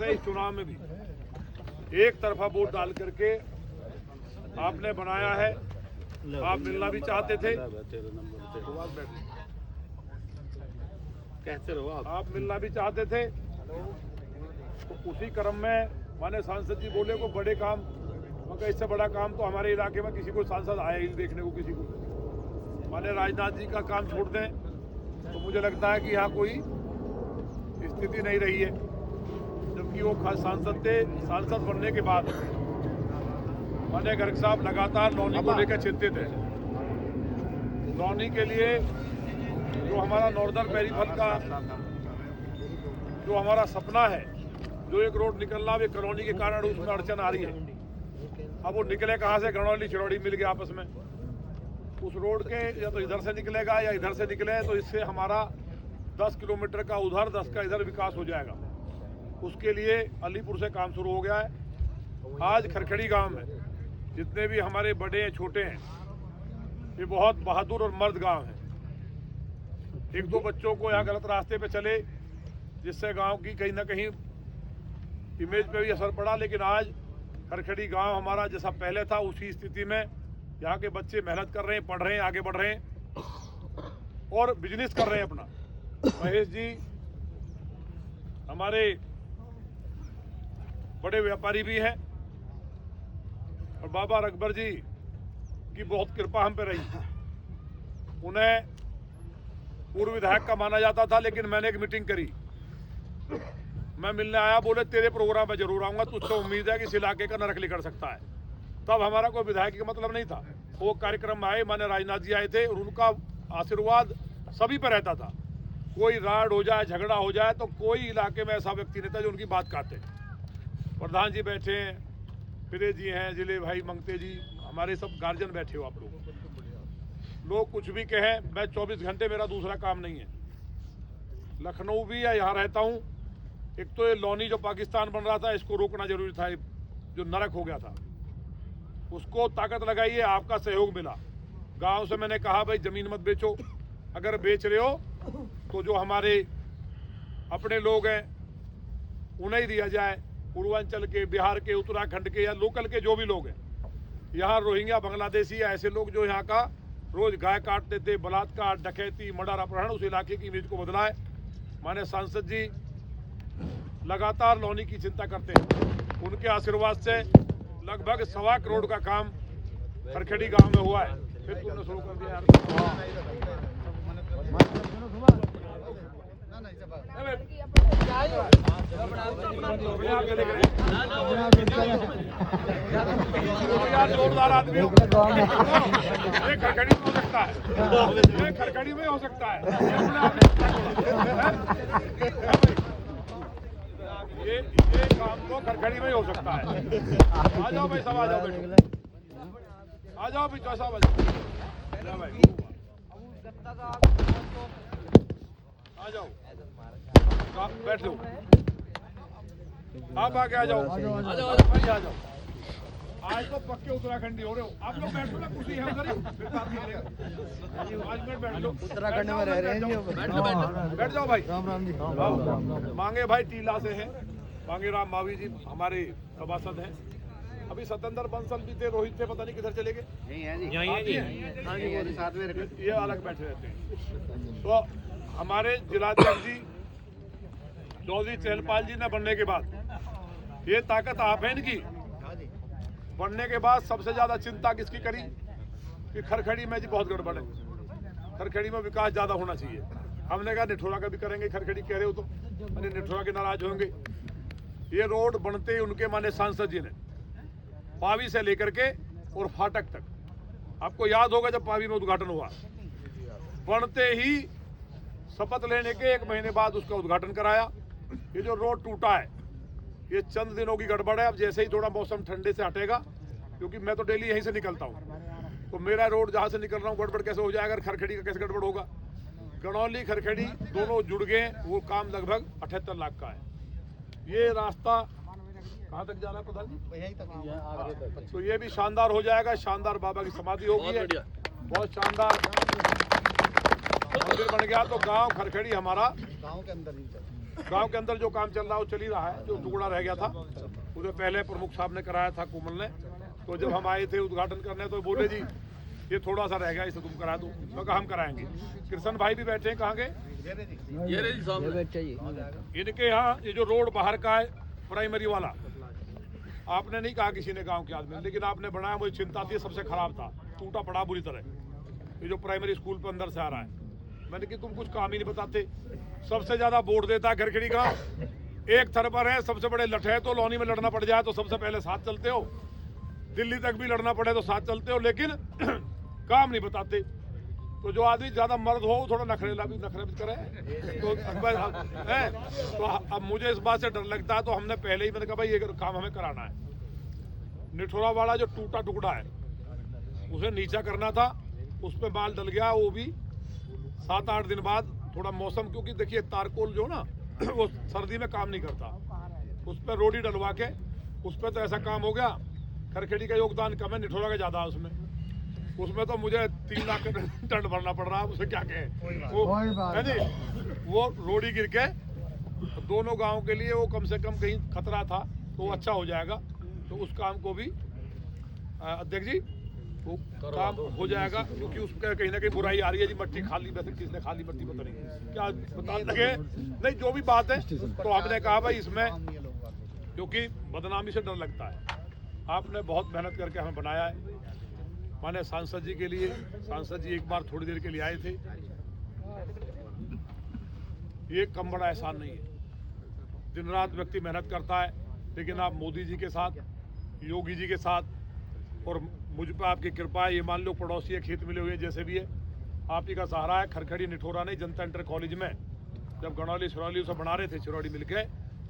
इस चुनाव में भी एक तरफा वोट डाल करके आपने बनाया है। आप मिलना भी चाहते थे, कहते रहो आप मिलना भी चाहते थे, तो उसी क्रम में माने सांसद जी बोले को बड़े काम, मगर इससे बड़ा काम तो हमारे इलाके में किसी को सांसद आया ही देखने को, किसी को माने राजनाथ जी का काम छोड़ दें तो मुझे लगता है कि यहाँ कोई स्थिति नहीं रही है। जबकि वो खास सांसद थे, सांसद बनने के बाद माने गर्ग साहब लगातार नौनी को लेकर चिंतित है। नौनी के लिए जो हमारा नॉर्दर्न पेरीफेरल का जो हमारा सपना है, जो एक रोड निकलना, वे कॉलोनी के कारण उसमें अड़चन आ रही है। अब वो निकले कहाँ से, गणौली चिरौड़ी मिल गया आपस में। उस रोड के या तो इधर से निकलेगा या इधर से निकले, तो इससे हमारा 10 किलोमीटर का उधर 10 का इधर विकास हो जाएगा। उसके लिए अलीपुर से काम शुरू हो गया है। आज खरखड़ी गांव में जितने भी हमारे बड़े हैं छोटे हैं, ये बहुत बहादुर और मर्द गांव है। एक दो बच्चों को यहाँ गलत रास्ते पे चले, जिससे गांव की कहीं ना कहीं इमेज पे भी असर पड़ा, लेकिन आज खरखड़ी गांव हमारा जैसा पहले था उसी स्थिति में यहाँ के बच्चे मेहनत कर रहे हैं, पढ़ रहे हैं, आगे बढ़ रहे हैं और बिजनेस कर रहे हैं अपना। महेश जी हमारे बड़े व्यापारी भी हैं और बाबा रकबर जी की बहुत कृपा हम पे रही। उन्हें पूर्व विधायक का माना जाता था, लेकिन मैंने एक मीटिंग करी, मैं मिलने आया, बोले तेरे प्रोग्राम में जरूर आऊंगा, तुझसे उम्मीद है कि इस इलाके का नरक निकल सकता है। तब हमारा कोई विधायक का मतलब नहीं था। वो कार्यक्रम में आए, माने राजनाथ जी आए थे और उनका आशीर्वाद सभी पर रहता था। कोई राड हो जाए, झगड़ा हो जाए, तो कोई इलाके में ऐसा व्यक्ति नहीं था जो उनकी बात काटे। प्रधान जी बैठे हैं, फिरे जी हैं, जिले भाई मंगते जी, हमारे सब गार्जियन बैठे हो आप लोग कुछ भी कहें, मैं 24 घंटे, मेरा दूसरा काम नहीं है। लखनऊ भी या यहाँ रहता हूँ। एक तो ये लौनी जो पाकिस्तान बन रहा था, इसको रोकना जरूरी था, जो नरक हो गया था, उसको ताकत लगाइए। आपका सहयोग मिला। गांव से मैंने कहा भाई जमीन मत बेचो, अगर बेच रहे हो तो जो हमारे अपने लोग हैं उन्हें ही दिया जाए। पूर्वांचल के, बिहार के, उत्तराखंड के या लोकल के जो भी लोग हैं, यहाँ रोहिंग्या, बांग्लादेशी या ऐसे लोग जो यहाँ का रोज गाय काटते थे, बलात्कार, डकैती, मर्डर, अपहरण, उस इलाके की इमेज को बदला है। माने सांसद जी लगातार लौनी की चिंता करते हैं। उनके आशीर्वाद से लगभग 1.25 करोड़ का काम खरखड़ी गांव में हुआ है। फिर तुमने शुरू कर दिया यार। जोरदार आदमी हो, ये खरखड़ी में हो सकता है, ये खरखड़ी में हो सकता है, ये काम तो खरखड़ी में ही हो सकता है। आ जाओ भाई, सब आ जाओ, आ जाओ भी, कैसा भाई आ जाओ, बैठ लो, आप आगे आ जाओ, आ जाओ भाई, आ जाओ। आज तो पक्के उत्तराखंडी हो रहे हो आप लोग। बैठो ना, कुर्सी है उधर, फिर बात करेंगे। 5 मिनट बैठ लो, उत्तराखंड में रह रहे हैं। बैठ जाओ भाई। राम राम जी। मांगे भाई टीला से हैं, मांगे राम मावी जी हमारे सभासद हैं। अभी सतेंद्र बंसल भी थे, रोहित थे, पता नहीं किधर चले गए। ये अलग बैठे रहते हैं। तो हमारे जिलाध्यक्ष जी चौधरी चहलपाल जी ने बनने के बाद, ये ताकत आप है इनकी, बनने के बाद सबसे ज्यादा चिंता किसकी करी कि खरखड़ी में जी बहुत गड़बड़ है, खरखड़ी में विकास ज्यादा होना चाहिए। हमने कहा निठोरा का भी करेंगे, खरखड़ी कह रहे हो तो मैंने निठोरा के नाराज होंगे। ये रोड बनते ही उनके माने सांसद जी ने पावी से लेकर के और फाटक तक, आपको याद होगा जब पावी में उद्घाटन हुआ, बनते ही शपथ लेने के 1 महीने बाद उसका उद्घाटन कराया। ये जो रोड टूटा है, ये चंद दिनों की गड़बड़ है। अब जैसे ही थोड़ा मौसम ठंडे से हटेगा, क्योंकि मैं तो डेली यहीं से निकलता हूँ, तो मेरा रोड जहाँ से निकल रहा हूँ गड़बड़ कैसे हो जाएगा, खरखड़ी का कैसे गड़बड़ होगा। गणौली खरखड़ी दोनों जुड़ गए, वो काम लगभग 78 लाख का है। ये रास्ता कहाँ तक जा रहा है प्रधान जी? यहीं तक। तो ये भी शानदार हो जाएगा। शानदार बाबा की समाधि होगी, बहुत शानदार मंदिर बन गया। तो गांव खरखड़ी हमारा गांव के अंदर ही गांव के अंदर जो काम चल रहा है वो चल ही रहा है। जो टुकड़ा रह गया था उसे पहले प्रमुख साहब ने कराया था, कुमल ने। तो जब हम आए थे उद्घाटन करने तो बोले जी ये थोड़ा सा रह गया, इसे तुम करा दो। मैं कहा हम कराएंगे। कृष्ण भाई भी बैठे हैं, कहाँ गए? इनके यहाँ ये जो रोड बाहर का है प्राइमरी वाला, आपने नहीं कहा किसी ने गांव के आदमी, लेकिन आपने बनाया, मुझे चिंता थी, सबसे खराब था, टूटा पड़ा बुरी तरह। ये जो प्राइमरी स्कूल पर अंदर से आ रहा है, मैंने कि तुम कुछ काम ही नहीं बताते। सबसे ज्यादा वोट देता है खरखड़ी गांव, एक थर पर है, सबसे बड़े लठे। तो लौनी में लड़ना पड़ जाए तो सबसे पहले साथ चलते हो, दिल्ली तक भी लड़ना पड़े तो साथ चलते हो, लेकिन काम नहीं बताते। तो जो आदमी ज्यादा मर्द हो थोड़ा नखरे भी करे। तो अब मुझे इस बात से डर लगता है, तो हमने पहले ही, मैंने कहा भाई ये काम हमें कराना है। निठोरा वाला जो टूटा टुकड़ा है उसे नीचा करना था, उस पर माल डल गया। वो भी 7-8 दिन बाद थोड़ा मौसम, क्योंकि देखिए तारकोल जो ना वो सर्दी में काम नहीं करता, उस पर रोडी डलवा के उस पर तो ऐसा काम हो गया। खरखेड़ी का योगदान कम है, निठोरा का ज्यादा है उसमें तो मुझे 3 लाख टन भरना पड़ रहा है। उसे क्या कहें, वो है जी, वो रोडी गिर के दोनों गांव के लिए वो कम से कम कहीं खतरा था, तो वो अच्छा हो जाएगा। तो उस काम को भी अध्यक्ष जी वो काम हो जाएगा, क्योंकि उसका कहीं ना कहीं बुराई आ रही है जी। मट्टी खाली, वैसे किसने खाली मट्टी पता नहीं क्या बता लगे, नहीं जो भी बात है। तो हमने कहा भाई इसमें, क्योंकि बदनामी से डर लगता है, आपने बहुत मेहनत करके हमें बनाया है। माने सांसद जी के लिए, सांसद जी एक बार थोड़ी देर के लिए आए थे, ये कम बड़ा एहसान नहीं है। दिन रात व्यक्ति मेहनत करता है, लेकिन आप मोदी जी के साथ, योगी जी के साथ, और मुझ पर आपकी कृपा है। ये मान लो पड़ोसी है, खेत मिले हुए हैं, जैसे भी है आप ही का सहारा है। खरखड़ी निठोरा नहीं, जनता इंटर कॉलेज में जब गणौली सिरौली उसे बना रहे थे, सिरौली मिलके,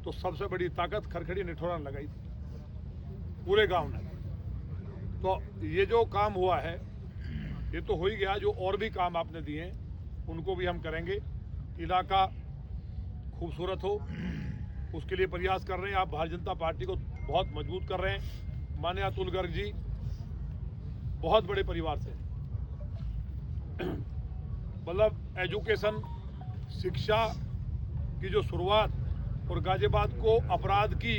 तो सबसे बड़ी ताकत खरखड़ी निठोरा ने लगाई थी पूरे गांव ने। तो ये जो काम हुआ है ये तो हो ही गया। जो और भी काम आपने दिए हैं उनको भी हम करेंगे। इलाका खूबसूरत हो उसके लिए प्रयास कर रहे हैं। आप भारतीय जनता पार्टी को बहुत मजबूत कर रहे हैं। माननीय अतुल गर्ग जी बहुत बड़े परिवार से, मतलब एजुकेशन, शिक्षा की जो शुरुआत, और गाजियाबाद को अपराध की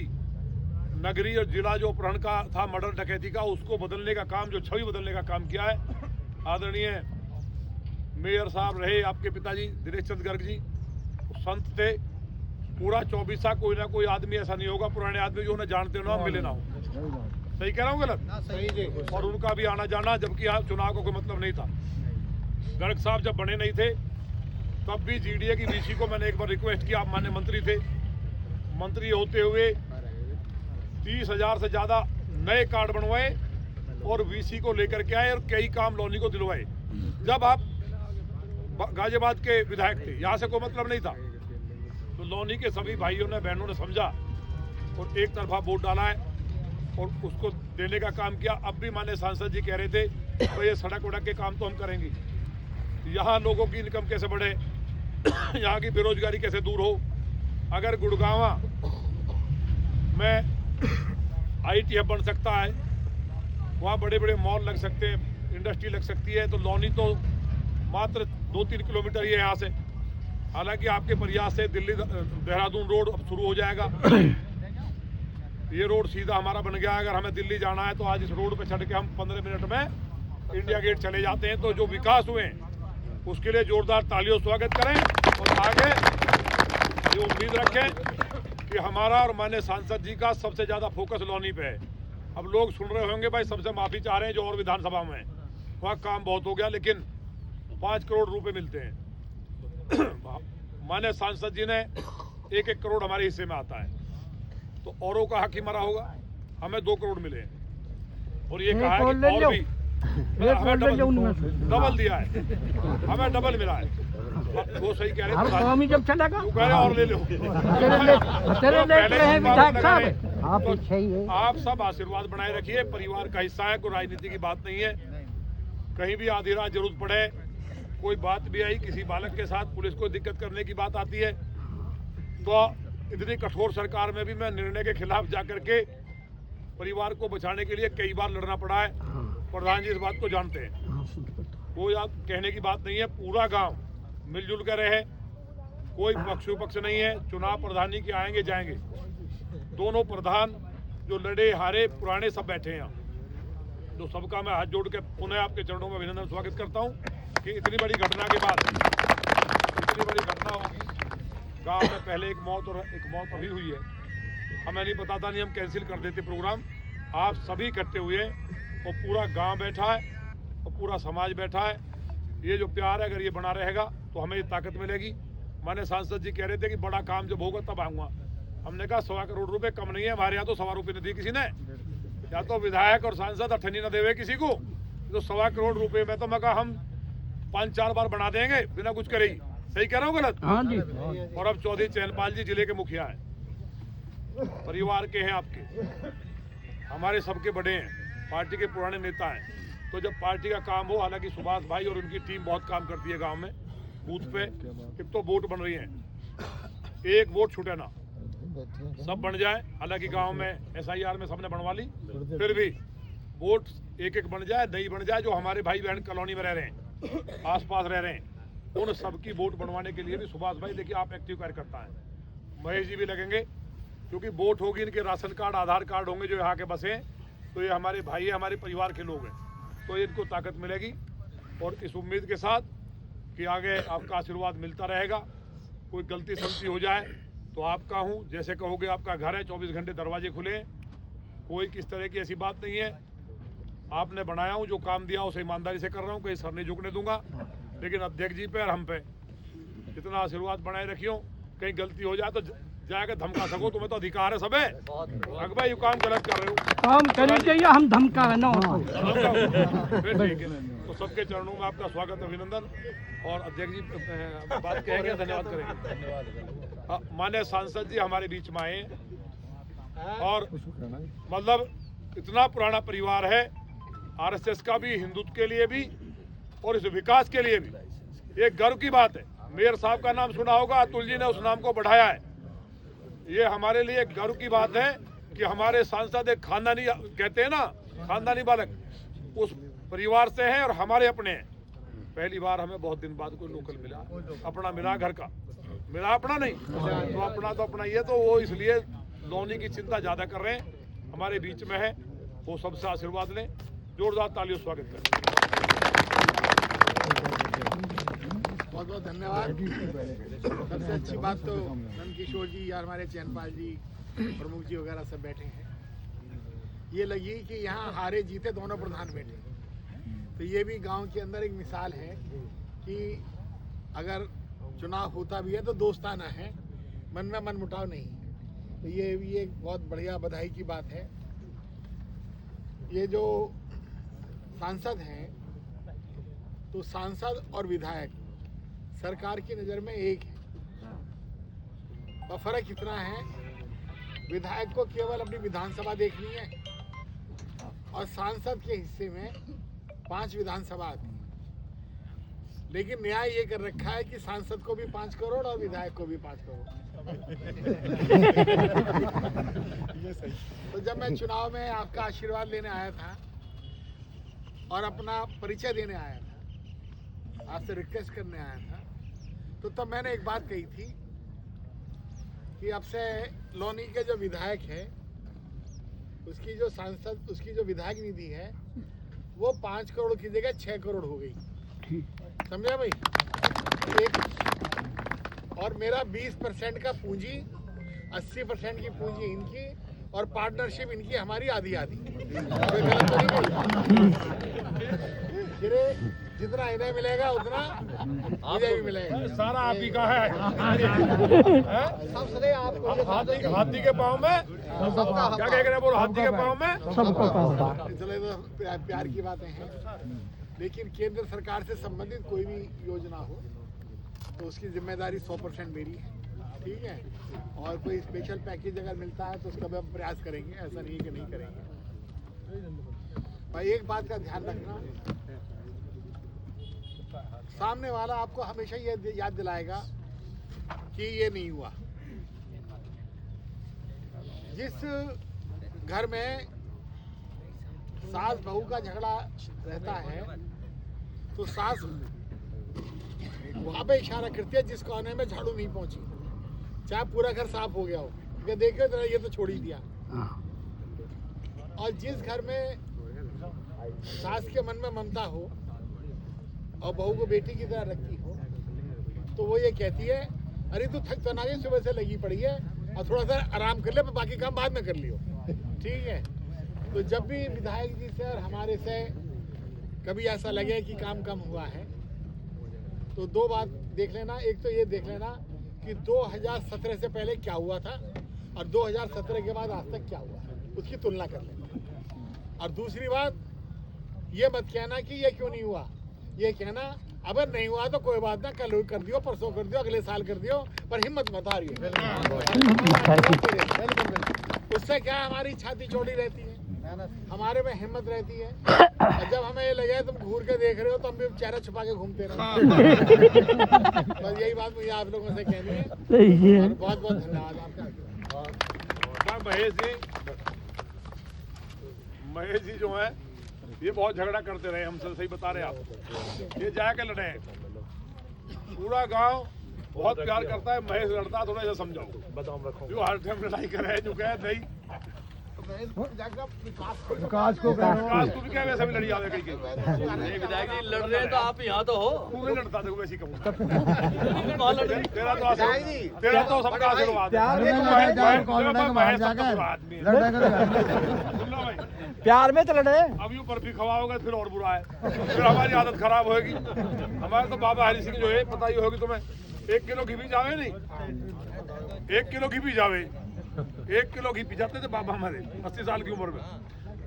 नगरी और जिला जो अपहरण का था, मर्डर डकैती का, उसको बदलने का काम, जो छवि बदलने का काम किया है। आदरणीय मेयर साहब रहे आपके पिताजी दिनेश चंद गर्ग जी, संत थे। पूरा 24 कोई ना कोई आदमी ऐसा नहीं होगा, पुराने आदमी जो उन्हें जानते हो ना, मिले ना हो। सही कह रहा हूँ गलत? सही जी। और उनका भी आना जाना, जबकि यहाँ चुनाव का कोई मतलब नहीं था। गर्ग साहब जब बने नहीं थे तब भी जीडीए की वीसी को मैंने एक बार रिक्वेस्ट किया, आप माननीय मंत्री थे, मंत्री होते हुए 30,000 से ज्यादा नए कार्ड बनवाए और वीसी को लेकर के आए और कई काम लौनी को दिलवाए। जब आप गाजियाबाद के विधायक थे, यहाँ से कोई मतलब नहीं था, तो लौनी के सभी भाइयों ने, बहनों ने समझा और एक तरफा वोट डाला है और उसको देने का काम किया। अब भी माननीय सांसद जी कह रहे थे तो ये सड़क वड़क के काम तो हम करेंगे। यहाँ लोगों की इनकम कैसे बढ़े, यहाँ की बेरोजगारी कैसे दूर हो। अगर गुड़गांवा में IT हब बन सकता है, वहाँ बड़े बड़े मॉल लग सकते हैं, इंडस्ट्री लग सकती है, तो लौनी तो मात्र 2-3 किलोमीटर ही है यहाँ से। हालांकि आपके प्रयास से दिल्ली देहरादून रोड अब शुरू हो जाएगा। ये रोड सीधा हमारा बन गया है। अगर हमें दिल्ली जाना है तो आज इस रोड पे चढ़ के हम 15 मिनट में इंडिया गेट चले जाते हैं। तो जो विकास हुए उसके लिए जोरदार तालियों स्वागत करें और आगे ये उम्मीद रखें कि हमारा और माननीय सांसद जी का सबसे ज्यादा फोकस लौनी पे है। अब लोग सुन रहे होंगे भाई सबसे माफी चाह रहे हैं जो और विधानसभा में वहाँ काम बहुत हो गया, लेकिन 5 करोड़ रुपए मिलते हैं। माननीय सांसद जी ने 1-1 करोड़ हमारे हिस्से में आता है, तो औरों का हक ही मरा होगा। हमें 2 करोड़ मिले हैं और ये कहा है कि और भी हमें डबल दिया है, हमें डबल मिला है। वो सही कह रहे हैं, जब चलेगा कह रहे और ले लो। आप सब आशीर्वाद बनाए रखिए, परिवार का हिस्सा है, कोई राजनीति की बात नहीं है। कहीं भी आधी रात जरूरत पड़े, कोई बात भी आई, किसी बालक के साथ पुलिस को दिक्कत करने की बात आती है, तो इतनी कठोर सरकार में भी मैं निर्णय के खिलाफ जाकर के परिवार को बचाने के लिए कई बार लड़ना पड़ा है। प्रधान जी इस बात को जानते हैं, वो आप कहने की बात नहीं है। पूरा गांव मिलजुल कर रहे, कोई पक्ष विपक्ष नहीं है। चुनाव प्रधानी के आएंगे जाएंगे, दोनों प्रधान जो लड़े हारे पुराने सब बैठे हैं। तो सबका मैं हाथ जोड़ के पुनः आपके चरणों में अभिनंदन स्वागत करता हूं कि इतनी बड़ी घटना के बाद इतनी बड़ी घटना होगी। गांव में पहले एक मौत और एक मौत अभी हुई है। हमें नहीं पता था, नहीं हम कैंसिल कर देते प्रोग्राम। आप सभी इकट्ठे हुए और पूरा गांव बैठा है और पूरा समाज बैठा है। ये जो प्यार है, अगर ये बना रहेगा तो हमें ये ताकत मिलेगी। माने सांसद जी कह रहे थे कि बड़ा काम जब होगा तब आऊँगा। हमने कहा 1.25 करोड़ रुपए कम नहीं है हमारे यहाँ, तो 1.25 रुपये नहीं दिए किसी ने। या तो विधायक और सांसद अठन्नी न देवे किसी को, तो 1.25 करोड़ रुपए में तो मैं कहा हम 5-4 बार बना देंगे बिना कुछ करे ही। सही कह रहा हूँ गलत? हाँ जी। और अब चौधरी चैनपाल जी जिले के मुखिया हैं, परिवार के हैं, आपके हमारे सबके बड़े हैं, पार्टी के पुराने नेता हैं। तो जब पार्टी का काम हो, हालांकि सुभाष भाई और उनकी टीम बहुत काम करती है गांव में, बूथ पे एक तो वोट बन रही है, एक वोट छूटे ना, सब बन जाए। हालांकि गांव में SIR में सबने बनवा ली, फिर भी वोट एक एक बन जाए, नहीं बन जाए। जो हमारे भाई बहन कॉलोनी में रह रहे हैं, आसपास रह रहे हैं, उन सबकी वोट बनवाने के लिए भी सुभाष भाई देखिए आप एक्टिव कार्यकर्ता हैं। महेश जी भी लगेंगे, क्योंकि वोट होगी, इनके राशन कार्ड आधार कार्ड होंगे जो यहाँ के बसे हैं, तो ये हमारे भाई है, हमारे परिवार के लोग हैं, तो इनको ताकत मिलेगी। और इस उम्मीद के साथ कि आगे आपका आशीर्वाद मिलता रहेगा। कोई गलती सलती हो जाए तो आपका हूँ, जैसे कहोगे आपका घर है, 24 घंटे दरवाजे खुले हैं। कोई किस तरह की ऐसी बात नहीं है। आपने बनाया हूँ, जो काम दिया उसे ईमानदारी से कर रहा हूँ, कहीं सर नहीं झुकने दूंगा। लेकिन अध्यक्ष जी पे और हम पे इतना आशीर्वाद बनाए रखियो, कहीं गलती हो जाए तो जाकर धमका सको, तुम्हें तो अधिकार है सबे। अकबर ये काम गलत कर रहे हो, काम करने चाहिए, हम धमका ना। फिर ठीक है। तो सबके चरणों में आपका स्वागत, अभिनंदन। और अध्यक्ष जी बात कहेंगे, धन्यवाद करेंगे। माननीय सांसद जी हमारे बीच में आए, और मतलब इतना पुराना परिवार है, RSS का भी, हिंदुत्व के लिए भी और इस विकास के लिए भी एक गर्व की बात है। मेयर साहब का नाम सुना होगा, अतुल जी ने उस नाम को बढ़ाया है। ये हमारे लिए एक गर्व की बात है कि हमारे सांसद एक खानदानी, कहते हैं ना खानदानी बालक, उस परिवार से हैं और हमारे अपने हैं। पहली बार हमें बहुत दिन बाद कोई लोकल मिला, अपना मिला, घर का मिला, अपना नहीं तो अपना ही है। तो वो इसलिए लोनी की चिंता ज्यादा कर रहे हैं, हमारे बीच में है, वो सबसे आशीर्वाद लें। जोरदार तालियों स्वागत करें। बहुत बहुत धन्यवाद। सबसे अच्छी बात तो नंदकिशोर जी या हमारे चैनपाल जी, प्रमुख जी वगैरह सब बैठे हैं। ये लगी कि यहाँ हारे जीते दोनों प्रधान बैठे, तो ये भी गांव के अंदर एक मिसाल है कि अगर चुनाव होता भी है तो दोस्ताना है, मन में मनमुटाव नहीं है। तो ये भी एक बहुत बढ़िया बधाई की बात है। ये जो सांसद हैं, तो सांसद और विधायक सरकार की नज़र में एक है, और फर्क इतना है, विधायक को केवल अपनी विधानसभा देखनी है और सांसद के हिस्से में 5 विधानसभा आती है। लेकिन न्याय ये कर रखा है कि सांसद को भी 5 करोड़ और विधायक को भी 5 करोड़। ये सही। तो जब मैं चुनाव में आपका आशीर्वाद लेने आया था और अपना परिचय देने आया था, आपसे रिक्वेस्ट करने आया था, तो तब मैंने एक बात कही थी कि अब से लोनी के जो विधायक है, उसकी जो सांसद, उसकी जो विधायक निधि है, वो 5 करोड़ की जगह 6 करोड़ हो गई। समझे भाई? और मेरा 20% का पूंजी, 80% की पूंजी इनकी, और पार्टनरशिप इनकी, हमारी आधी आधी। कोई गलत तो नहीं कही? जितना इन्हें मिलेगा उतना मुझे भी मिलेगा। सारा आप ही का है। सबसे आपको हाथी के पाँव में क्या कह रहे हैं, बोलो, हाथी के पाँव में सबको चले तो प्यार की बातें हैं। लेकिन केंद्र सरकार से संबंधित कोई भी योजना हो तो उसकी जिम्मेदारी 100% मेरी है, ठीक है। और कोई स्पेशल पैकेज अगर मिलता है तो उसका भी हम प्रयास करेंगे, ऐसा नहीं है कि नहीं करेंगे। भाई एक बात का ध्यान रखना, सामने वाला आपको हमेशा ये याद दिलाएगा कि ये नहीं हुआ। जिस घर में सास बहू का झगड़ा रहता है तो सास वहां पे इशारा करती है जिस कोने में झाड़ू नहीं पहुंची, चाहे पूरा घर साफ हो गया हो, कि देखिए जरा ये तो छोड़ ही दिया। और जिस घर में सास के मन में ममता हो और बहू को बेटी की तरह रखती हो, तो वो ये कहती है अरे तू थक तो ना गई, सुबह से लगी पड़ी है और थोड़ा सा आराम कर ले, बाकी काम बाद में कर लियो, ठीक है। तो जब भी विधायक जी से और हमारे से कभी ऐसा लगे कि काम कम हुआ है, तो दो बात देख लेना। एक तो ये देख लेना कि 2017 से पहले क्या हुआ था और 2017 के बाद आज तक क्या हुआ है, उसकी तुलना कर लेना। और दूसरी बात, ये मत कहना कि ये क्यों नहीं हुआ, ये कहना अगर नहीं हुआ तो कोई बात ना, कल कर दियो, परसों कर दियो, अगले साल कर दियो, पर हिम्मत मत हारियो। उससे क्या हमारी छाती चौड़ी रहती है, हमारे में हिम्मत रहती है। और जब हमें ये लगे तुम घूर के देख रहे हो तो हम भी चेहरा छुपा के घूमते रहो। बस यही बात मुझे आप लोगों से कहनी है और बहुत बहुत धन्यवाद आपका। महेश जी जो है ये बहुत झगड़ा करते रहे हमसे, सही बता रहे आप। ये जाके लड़े हैं, पूरा गांव बहुत प्यार करता है। महेश लड़ता, थोड़ा सा समझाओ। जो हर टाइम लड़ाई कर रहे हैं, जो कहे नहीं विकास को विकास तू भी क्या वैसे भी लड़ी आवे कहीं विधायक जी लड़ रहे हैं तो आप यहाँ तो हो। तू नहीं लड़ता, देखो वैसी कहूँ कहाँ लड़ रहे हैं? तेरा तो सबका आशीर्वाद है। प्यार में तो लड़े। अब यूं बर्फी खवाओगे फिर और बुरा है, फिर हमारी आदत खराब होगी। हमारे तो बाबा हरि सिंह जो है पता ही होगी तुम्हें, 1 किलो घी भी जावे नहीं, 1 किलो घी भी जावे, 1 किलो घी पी जाते थे बाबा हमारे 80 साल की उम्र में।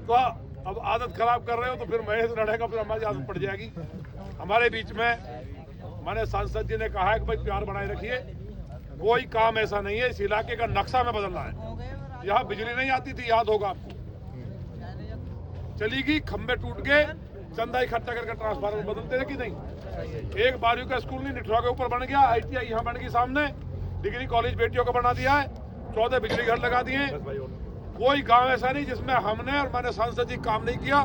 तो अब आदत खराब कर रहे हो तो फिर महेश लड़ेगा, फिर हमारी आदत पड़ जाएगी। हमारे बीच में माने सांसद जी ने कहा है कि भाई प्यार बनाए रखिए, कोई काम ऐसा नहीं है इस इलाके का नक्शा में बदलना है। यहाँ बिजली नहीं आती थी, याद होगा आपको, चली गई, खंबे टूट गए, चंदा इकट्ठा करके ट्रांसफार्मर बदलते थे कि नहीं। एक बारियों का स्कूल नहीं निठुआ के ऊपर बन गया, ITI यहाँ बन गई सामने, डिग्री कॉलेज बेटियों को बना दिया है, 14 बिजली घर लगा दिए। कोई गांव ऐसा नहीं जिसमें हमने और मैंने सांसद जी काम नहीं किया।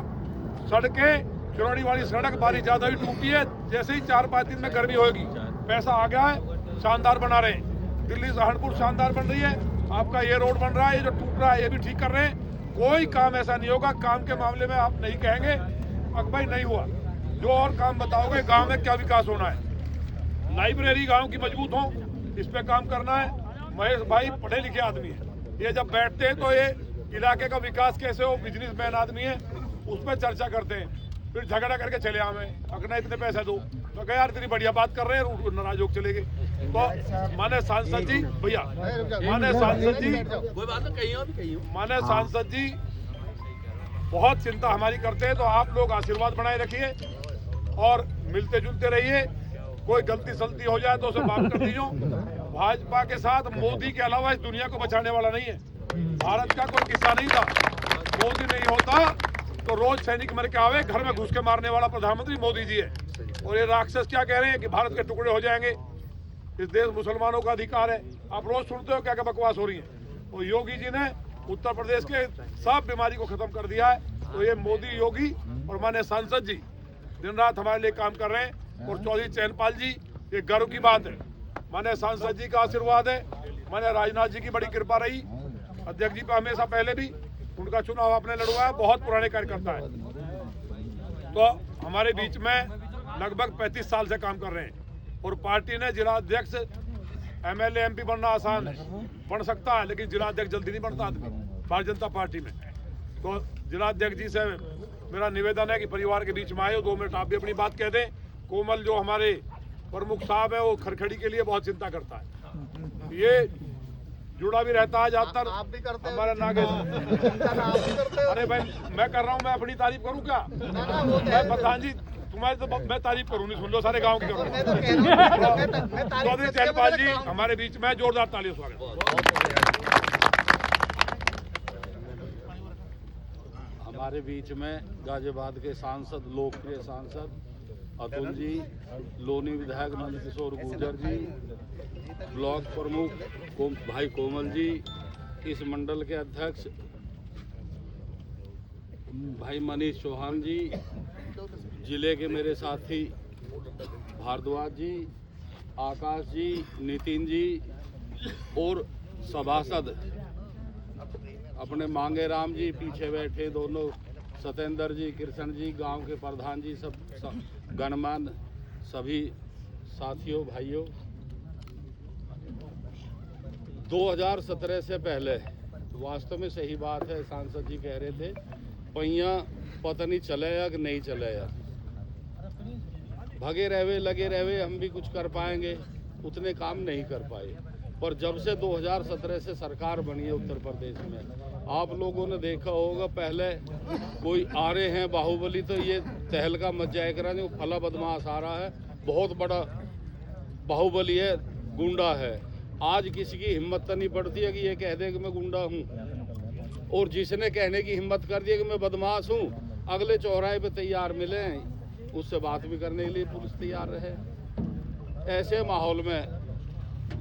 सड़कें, चुरौड़ी वाली सड़क बारिश ज्यादा ही टूटी है, जैसे ही 4-5 दिन में गर्मी होगी पैसा आ गया है, शानदार बना रहे हैं। दिल्ली सहारनपुर शानदार बन रही है, आपका ये रोड बन रहा है, ये जो टूट रहा है ये भी ठीक कर रहे हैं। कोई काम ऐसा नहीं होगा, काम के मामले में आप नहीं कहेंगे अब भाई नहीं हुआ। जो और काम बताओगे गांव में क्या विकास होना है, लाइब्रेरी गांव की मजबूत हो, इस पे काम करना है। महेश भाई पढ़े लिखे आदमी है, ये जब बैठते हैं तो ये इलाके का विकास कैसे हो, बिजनेसमैन आदमी है, उस पर चर्चा करते हैं। फिर झगड़ा करके चले आवे, अगर इतने पैसे दो, तो कहे यार तेरी बढ़िया बात कर रहे हैं, नाराज होकर चले गए। तो माने सांसद जी, भैया माने सांसद जी, कोई बात नहीं, कहीं हो भी कहीं हो। माने सांसद जी बहुत चिंता हमारी करते हैं, तो आप लोग आशीर्वाद बनाए रखिए और मिलते जुलते रहिए। कोई गलती सलती हो जाए तो उसे माफ कर दीजिए। भाजपा के साथ मोदी के अलावा इस दुनिया को बचाने वाला नहीं है। भारत का कोई किस्सा नहीं था, मोदी नहीं होता तो रोज सैनिक मर के आवे, घर में घुस के मारने वाला प्रधानमंत्री मोदी जी है। और ये राक्षस क्या कह रहे हैं कि भारत के टुकड़े हो जाएंगे, इस देश मुसलमानों का अधिकार है। आप रोज सुनते हो क्या क्या बकवास हो रही है। तो योगी जी ने उत्तर प्रदेश के सब बीमारी को खत्म कर दिया है। तो ये मोदी, योगी और माननीय सांसद जी दिन रात हमारे लिए काम कर रहे हैं। और चौधरी चैनपाल जी, ये गर्व की बात है, माननीय सांसद जी का आशीर्वाद है, माननीय राजनाथ जी की बड़ी कृपा रही, अध्यक्ष जी पे हमेशा पहले भी उनका चुनाव आपने लड़वाया, बहुत पुराने कार्यकर्ता है। तो हमारे बीच में लगभग 35 साल से काम कर रहे हैं। और पार्टी ने जिला अध्यक्ष, MLA MP बनना आसान है, बन सकता है, लेकिन जिला अध्यक्ष जल्दी नहीं बनता आदमी भारतीय जनता पार्टी में। तो जिला अध्यक्ष जी से मेरा निवेदन है कि परिवार के बीच में आए, 2 मिनट आप भी अपनी बात कह दें। कोमल जो हमारे प्रमुख साहब है, वो खरखड़ी के लिए बहुत चिंता करता है, ये जुड़ा भी रहता है ज्यादातर। आप भी करते हमारा नागेश, अरे भाई मैं कर रहा हूँ, मैं अपनी तारीफ करूँ क्या? मैं प्रधान जी तुम्हारी तो मैं तारीफ करूँ नहीं, सुन लो सारे गाँव की करूँ। चौधरी चैनपाल जी हमारे बीच में, जोरदार तालियों से स्वागत। हमारे बीच में गाजियाबाद के सांसद, लोकप्रिय सांसद अतुल जी, लोनी विधायक नंद किशोर गुर्जर जी, ब्लॉक प्रमुख भाई कोमल जी, इस मंडल के अध्यक्ष भाई मनीष चौहान जी, जिले के मेरे साथी भारद्वाज जी, आकाश जी, नितिन जी और सभासद अपने मांगे राम जी, पीछे बैठे दोनों सत्येंद्र जी, कृष्ण जी, गांव के प्रधान जी, सब गणमान्य सभी साथियों, भाइयों, 2017 से पहले वास्तव में सही बात है, सांसद जी कह रहे थे पहिया पता नहीं चलेगा कि नहीं चलेगा, भगे रहवे लगे रहवे हम भी कुछ कर पाएंगे, उतने काम नहीं कर पाए। पर जब से 2017 से सरकार बनी है उत्तर प्रदेश में, आप लोगों ने देखा होगा पहले कोई आ रहे हैं बाहुबली तो ये तहलका मच जाया करा, जो फला बदमाश आ रहा है, बहुत बड़ा बाहुबली है, गुंडा है। आज किसी की हिम्मत तो नहीं पड़ती है कि ये कह दे कि मैं गुंडा हूँ, और जिसने कहने की हिम्मत कर दी कि मैं बदमाश हूँ, अगले चौराहे पे तैयार मिले उससे बात भी करने के लिए पुलिस तैयार रहे। ऐसे माहौल में,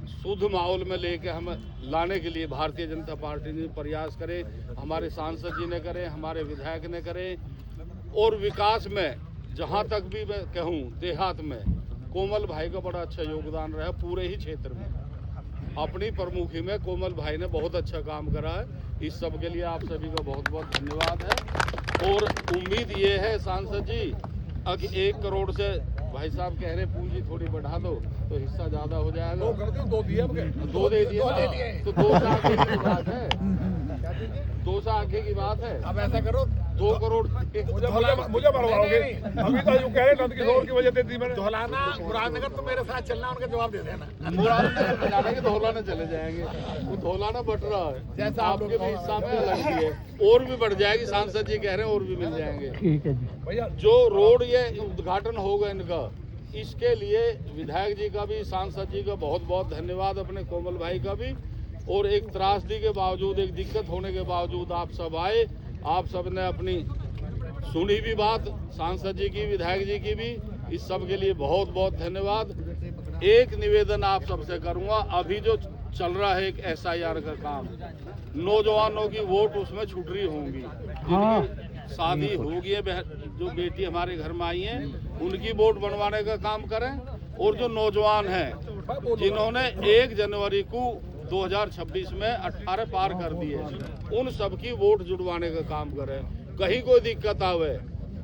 शुद्ध माहौल में लेके हम लाने के लिए भारतीय जनता पार्टी ने प्रयास करे, हमारे सांसद जी ने करे, हमारे विधायक ने करे, और विकास में जहाँ तक भी मैं कहूँ देहात में कोमल भाई का बड़ा अच्छा योगदान रहा पूरे ही क्षेत्र में। अपनी प्रमुखी में कोमल भाई ने बहुत अच्छा काम करा है, इस सब के लिए आप सभी का बहुत बहुत धन्यवाद है। और उम्मीद ये है सांसद जी कि 1 करोड़ से भाई साहब कह रहे पूंजी थोड़ी बढ़ा दो तो हिस्सा ज्यादा हो जाएगा। 2 दिए 2 दे दिए ना, तो 2 से आगे की बात है, 2 से आगे की बात है। अब ऐसा करो 2 करोड़ मुझे मरवाओगे, अभी तो यूं कह रहे नंदकिशोर की वजह से दी मैंने। धौलाना मुरादनगर तो मेरे साथ चलना, उनका जवाब दे देना। मुरादनगर जाने के धौलाना चले जाएंगे, वो धौलाना बट रहा है, जैसा आपके भी हिस्सा में अलग ही है, और भी बढ़ जाएगी, सांसद जी कह रहे हैं और भी मिल जाएंगे। ठीक है जी। भैया जो रोड ये उद्घाटन होगा इनका, इसके लिए विधायक जी का भी, सांसद जी का बहुत बहुत धन्यवाद, अपने कोमल भाई का भी। और एक त्रासदी के बावजूद, एक दिक्कत होने के बावजूद आप सब आए, आप सब ने अपनी सुनी भी बात, सांसद जी की, विधायक जी की भी, इस सब के लिए बहुत बहुत धन्यवाद। एक निवेदन आप सबसे करूंगा, अभी जो चल रहा है एक SIR का काम, नौजवानों की वोट उसमें छूट रही होंगी, जिनकी शादी होगी है, जो बेटी हमारे घर में आई हैं उनकी वोट बनवाने का काम करें, और जो नौजवान हैं जिन्होंने 1 जनवरी को 2026 में 18 पार कर दिए, उन सबकी वोट जुड़वाने का काम करें। कहीं कोई दिक्कत आवे,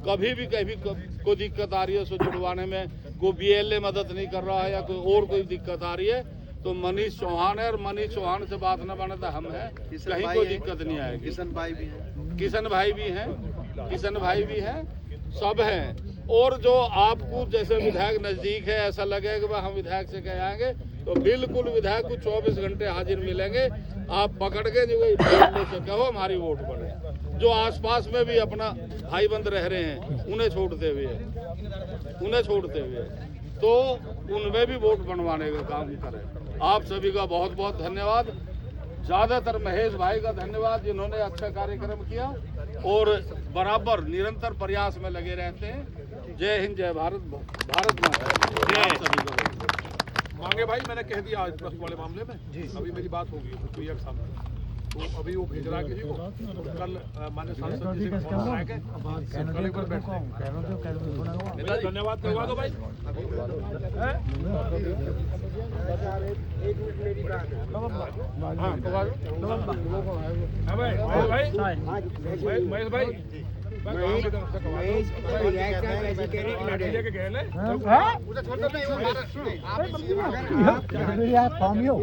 कभी भी कोई दिक्कत आ रही है, सो जुड़वाने में कोई BLA मदद नहीं कर रहा है या कोई और कोई दिक्कत आ रही है, तो मनीष चौहान है, और मनीष चौहान से बात न बने तो हम हैं, कहीं कोई दिक्कत नहीं आएगी। किशन भाई भी हैं, किशन भाई भी हैं, सब हैं। और जो आपको जैसे विधायक नजदीक है, ऐसा लगे कि हम विधायक से कह आएंगे, तो बिल्कुल विधायक को 24 घंटे हाजिर मिलेंगे, आप पकड़ के जो से कहो हमारी वोट बने। जो आसपास में भी अपना भाई बंद रह रहे हैं उन्हें छोड़ते हुए तो उनमें भी वोट बनवाने का काम करें। आप सभी का बहुत बहुत धन्यवाद, ज्यादातर महेश भाई का धन्यवाद जिन्होंने अच्छा कार्यक्रम किया और बराबर निरंतर प्रयास में लगे रहते हैं। जय हिंद, जय भारत, भारत माता जय। मांगे भाई मैंने कह दिया आज ट्रस्ट वाले मामले में, अभी मेरी बात होगी भैया के सामने, तो अभी वो भेज रहा है किसी को, तो कल माननीय सांसद जी से फोन करा के कल एक बार बैठते हैं। धन्यवाद करवा दो भाई। महेश भाई फॉर्मियो